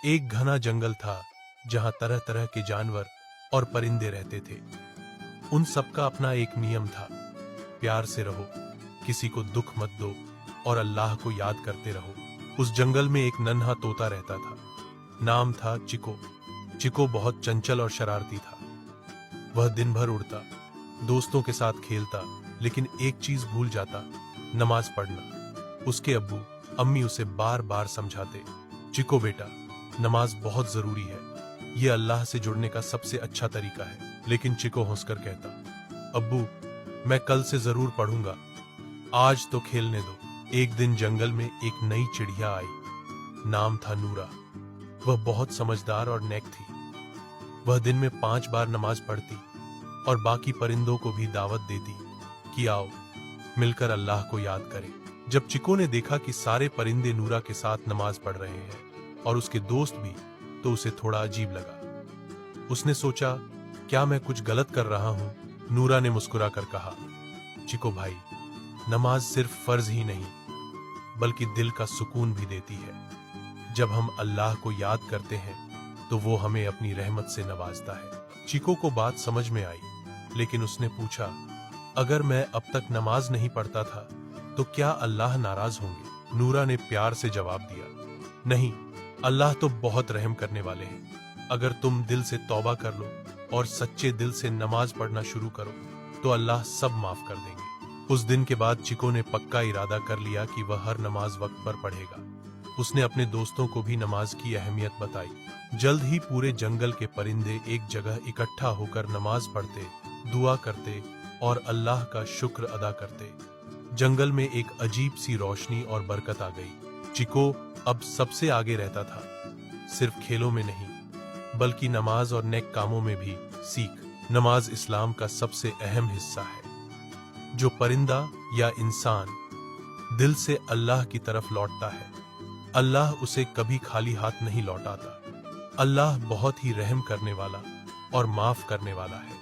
एक घना जंगल था जहां तरह तरह के जानवर और परिंदे रहते थे। उन सबका अपना एक नियम था, प्यार से रहो, किसी को दुख मत दो और अल्लाह को याद करते रहो। उस जंगल में एक नन्हा तोता रहता था, नाम था चिको। चिको बहुत चंचल और शरारती था। वह दिन भर उड़ता, दोस्तों के साथ खेलता, लेकिन एक चीज भूल जाता, नमाज पढ़ना। उसके अब्बू अम्मी उसे बार बार समझाते, चिको बेटा, नमाज बहुत जरूरी है, यह अल्लाह से जुड़ने का सबसे अच्छा तरीका है। लेकिन चिको हंसकर कहता, अब्बू मैं कल से जरूर पढ़ूंगा, आज तो खेलने दो। एक दिन जंगल में एक नई चिड़िया आई, नाम था नूरा। वह बहुत समझदार और नेक थी। वह दिन में 5 बार नमाज पढ़ती और बाकी परिंदों को भी दावत देती कि आओ मिलकर अल्लाह को याद करें। जब चिको ने देखा कि सारे परिंदे नूरा के साथ नमाज पढ़ रहे हैं और उसके दोस्त भी, तो उसे थोड़ा अजीब लगा। उसने सोचा, क्या मैं कुछ गलत कर रहा हूं? नूरा ने मुस्कुराकर कहा, चिको भाई, नमाज सिर्फ फर्ज ही नहीं बल्कि दिल का सुकून भी देती है। जब हम अल्लाह को याद करते हैं तो वो हमें अपनी रहमत से नवाजता है। चिको को बात समझ में आई, लेकिन उसने पूछा, अगर मैं अब तक नमाज नहीं पढ़ता था तो क्या अल्लाह नाराज होंगे? नूरा ने प्यार से जवाब दिया, नहीं, अल्लाह तो बहुत रहम करने वाले हैं। अगर तुम दिल से तौबा कर लो और सच्चे दिल से नमाज पढ़ना शुरू करो तो अल्लाह सब माफ कर देंगे। उस दिन के बाद चिको ने पक्का इरादा कर लिया कि वह हर नमाज वक्त पर पढ़ेगा। उसने अपने दोस्तों को भी नमाज की अहमियत बताई। जल्द ही पूरे जंगल के परिंदे एक जगह इकट्ठा होकर नमाज पढ़ते, दुआ करते और अल्लाह का शुक्र अदा करते। जंगल में एक अजीब सी रोशनी और बरकत आ गई। चिको अब सबसे आगे रहता था, सिर्फ खेलों में नहीं बल्कि नमाज और नेक कामों में भी। सीख, नमाज इस्लाम का सबसे अहम हिस्सा है। जो परिंदा या इंसान दिल से अल्लाह की तरफ लौटता है, अल्लाह उसे कभी खाली हाथ नहीं लौटाता। अल्लाह बहुत ही रहम करने वाला और माफ करने वाला है।